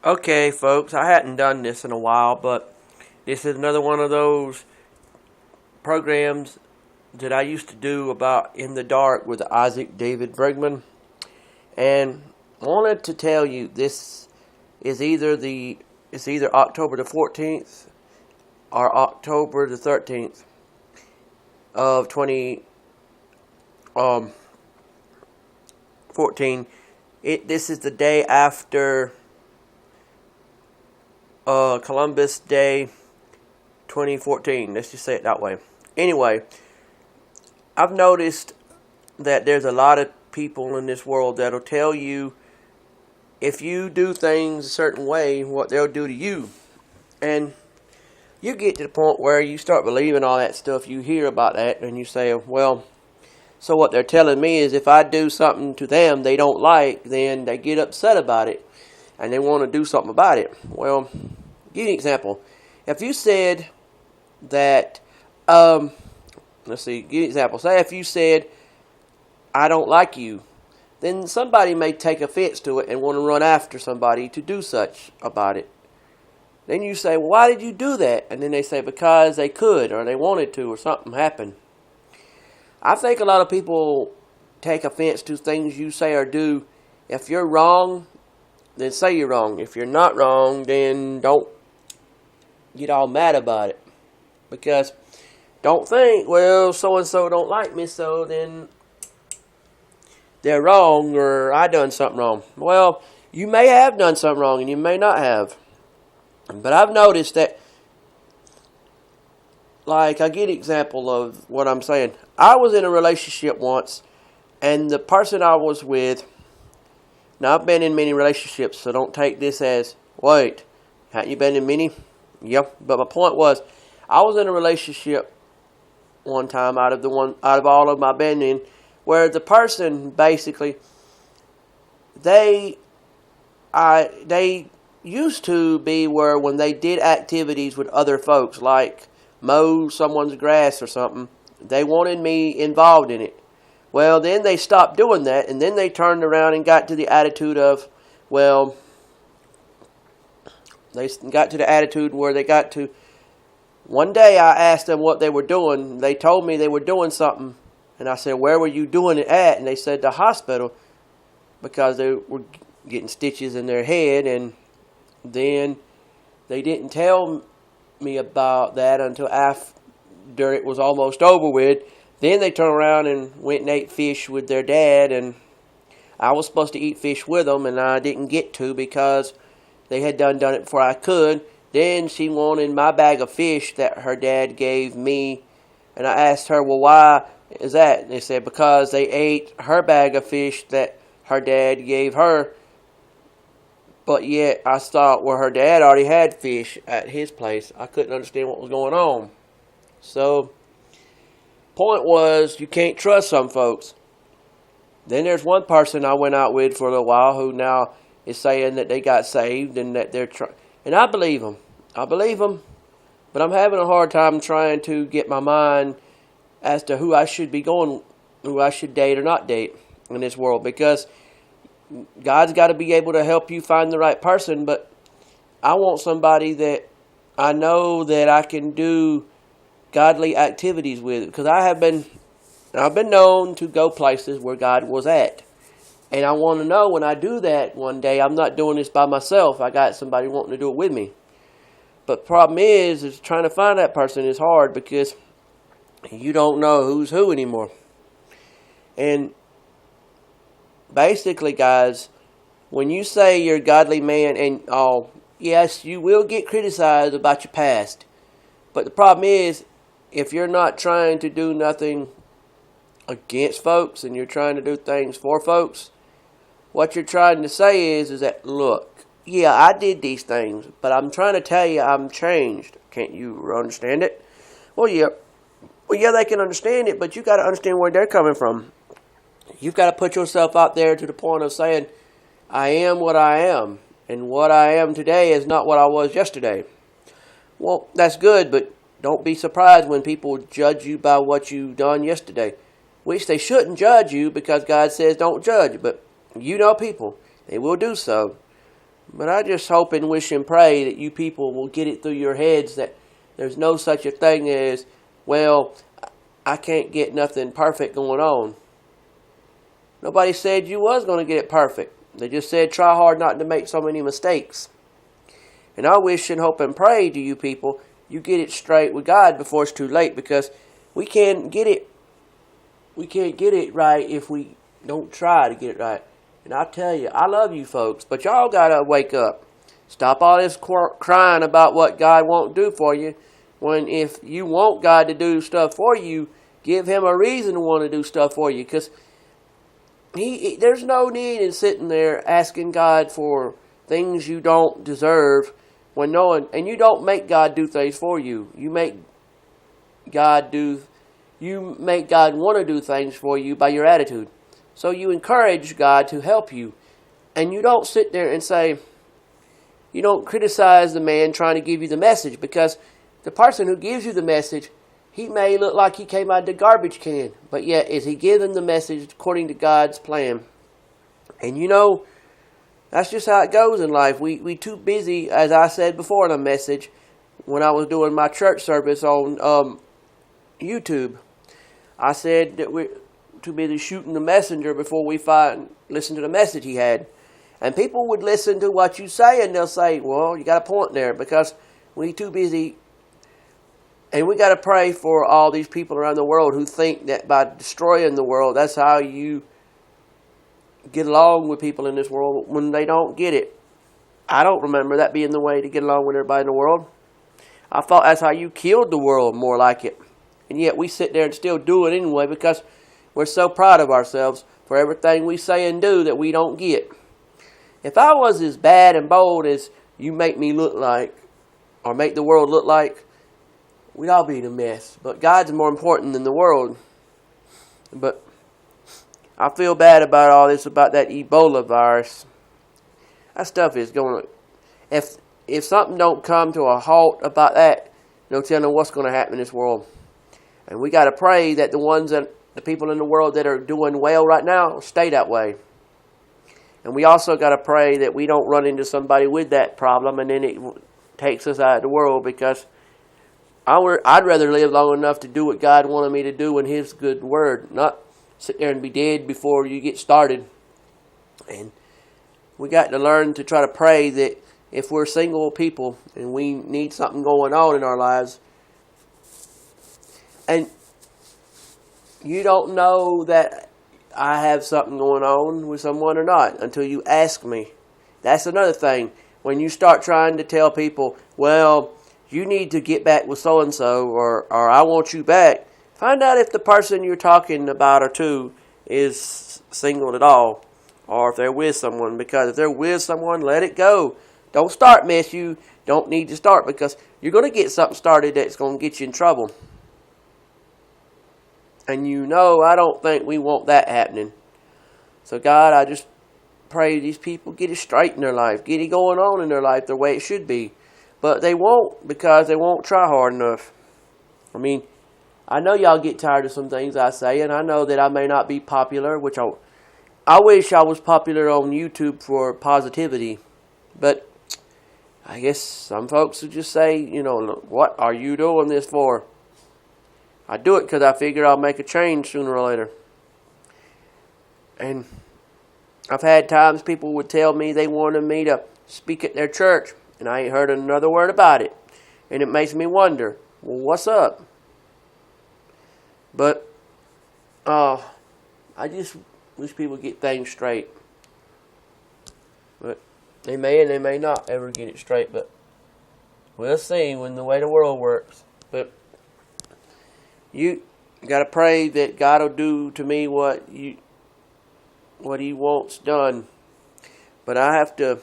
Okay, folks, I hadn't done this in a while, but this is another one of those programs that I used to do about In the Dark with Isaac David Brigmond. And I wanted to tell you this is either October the 14th or October the 13th of 2014. This is the day after Columbus Day 2014. Let's just say it that way. Anyway, I've noticed that there's a lot of people in this world that'll tell you if you do things a certain way, what they'll do to you. And you get to the point where you start believing all that stuff. You hear about that and you say, well, so what they're telling me is if I do something to them they don't like, then they get upset about it and they want to do something about it. Well, give you an example. If you said that, give you an example. Say if you said, I don't like you, then somebody may take offense to it and want to run after somebody to do such about it. Then you say, well, why did you do that? And then they say, because they could or they wanted to or something happened. I think a lot of people take offense to things you say or do. If you're wrong, then say you're wrong. If you're not wrong, then don't get all mad about it. Because don't think, well, so-and-so don't like me, so then they're wrong or I done something wrong. Well, you may have done something wrong and you may not have. But I've noticed that, like, I get an example of what I'm saying. I was in a relationship once, and the person I was with, now I've been in many relationships, so don't take this as, wait, haven't you been in many? Yep. But my point was, I was in a relationship one time out of all of my been in, where the person basically, they used to be where when they did activities with other folks, like mow someone's grass or something, they wanted me involved in it. Well, then they stopped doing that, and then they turned around and got to the attitude of, well, they got to the attitude where they got to, one day I asked them what they were doing. They told me they were doing something, and I said, where were you doing it at? And they said, the hospital, because they were getting stitches in their head, and then they didn't tell me about that until after it was almost over with. Then they turned around and went and ate fish with their dad, and I was supposed to eat fish with them, and I didn't get to because they had done it before I could. Then she wanted my bag of fish that her dad gave me, and I asked her, well, why is that? And they said, because they ate her bag of fish that her dad gave her. But yet, I thought, well, her dad already had fish at his place. I couldn't understand what was going on. So, point was, you can't trust some folks. Then there's one person I went out with for a little while who now is saying that they got saved and that they're trying. And I believe them. I believe them. But I'm having a hard time trying to get my mind as to who I should be going, who I should date or not date in this world. Because God's got to be able to help you find the right person, but I want somebody that I know that I can do godly activities with, because I've been known to go places where God was at, and I want to know when I do that one day, I'm not doing this by myself. I got somebody wanting to do it with me. But the problem is trying to find that person is hard because you don't know who's who anymore. And basically, guys, when you say you're a godly man, and yes, you will get criticized about your past. But the problem is, if you're not trying to do nothing against folks and you're trying to do things for folks, what you're trying to say is that, look, yeah, I did these things, but I'm trying to tell you I'm changed. Can't you understand it? Well, yeah, they can understand it, but you got to understand where they're coming from. You've got to put yourself out there to the point of saying, I am what I am, and what I am today is not what I was yesterday. Well, that's good, but don't be surprised when people judge you by what you've done yesterday. Which they shouldn't judge you because God says don't judge, but you know people, they will do so. But I just hope and wish and pray that you people will get it through your heads that there's no such a thing as, well, I can't get nothing perfect going on. Nobody said you was going to get it perfect. They just said try hard not to make so many mistakes. And I wish and hope and pray to you people, you get it straight with God before it's too late, because we can't get it right if we don't try to get it right. And I tell you, I love you folks, but y'all got to wake up. Stop all this crying about what God won't do for you, when if you want God to do stuff for you, give him a reason to want to do stuff for you, because there's no need in sitting there asking God for things you don't deserve, when and you don't make God do things for you. You make God want to do things for you by your attitude. So you encourage God to help you, and you don't sit there and say, you don't criticize the man trying to give you the message, because the person who gives you the message, he may look like he came out of the garbage can, but yet is he giving the message according to God's plan? And you know, that's just how it goes in life. We too busy, as I said before in a message, when I was doing my church service on YouTube. I said that we're too busy shooting the messenger before we listen to the message he had. And people would listen to what you say, and they'll say, well, you got a point there, because we too busy. And we got to pray for all these people around the world who think that by destroying the world, that's how you get along with people in this world when they don't get it. I don't remember that being the way to get along with everybody in the world. I thought that's how you killed the world, more like it. And yet we sit there and still do it anyway, because we're so proud of ourselves for everything we say and do that we don't get. If I was as bad and bold as you make me look like, or make the world look like, we'd all be in a mess. But God's more important than the world. But I feel bad about all this, about that Ebola virus. That stuff is going to... If something don't come to a halt about that, no telling what's going to happen in this world. And we got to pray that the people in the world that are doing well right now stay that way. And we also got to pray that we don't run into somebody with that problem and then it takes us out of the world, because I'd rather live long enough to do what God wanted me to do in his good word, not sit there and be dead before you get started. And we got to learn to try to pray that if we're single people and we need something going on in our lives, and you don't know that I have something going on with someone or not until you ask me. That's another thing. When you start trying to tell people, well, you need to get back with so-and-so, or I want you back, find out if the person you're talking about or to is single at all, or if they're with someone. Because if they're with someone, let it go. Don't start mess. You don't need to start, because you're going to get something started that's going to get you in trouble. And you know, I don't think we want that happening. So God, I just pray these people get it straight in their life, get it going on in their life the way it should be. But they won't, because they won't try hard enough. I mean, I know y'all get tired of some things I say, and I know that I may not be popular, which I wish I was popular on YouTube for positivity. But I guess some folks would just say, you know, what are you doing this for? I do it because I figure I'll make a change sooner or later. And I've had times people would tell me they wanted me to speak at their church, and I ain't heard another word about it. And it makes me wonder, well, what's up? But I just wish people get things straight. But they may and they may not ever get it straight, but we'll see when the way the world works. But you got to pray that God will do to me what He wants done. But I have to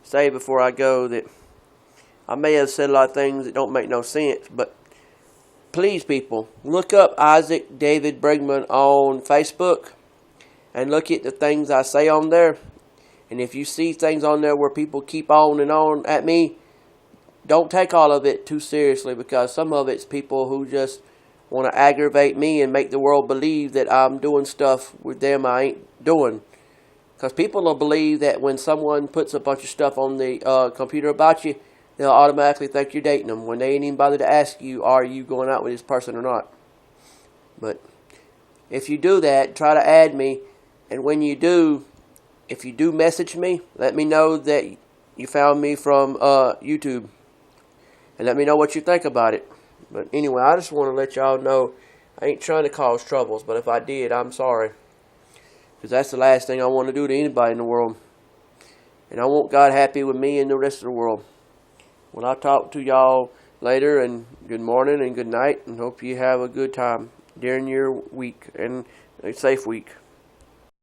say before I go that I may have said a lot of things that don't make no sense, but please, people, look up Isaac David Brigmond on Facebook and look at the things I say on there. And if you see things on there where people keep on and on at me, don't take all of it too seriously, because some of it's people who just want to aggravate me and make the world believe that I'm doing stuff with them I ain't doing. Because people will believe that when someone puts a bunch of stuff on the computer about you, they'll automatically think you're dating them when they ain't even bothered to ask you, are you going out with this person or not. But if you do that, try to add me. And when you do, if you do message me, let me know that you found me from YouTube. And let me know what you think about it. But anyway, I just want to let y'all know I ain't trying to cause troubles. But if I did, I'm sorry. Because that's the last thing I want to do to anybody in the world. And I want God happy with me and the rest of the world. Well, I'll talk to y'all later, and good morning and good night, and hope you have a good time during your week and a safe week.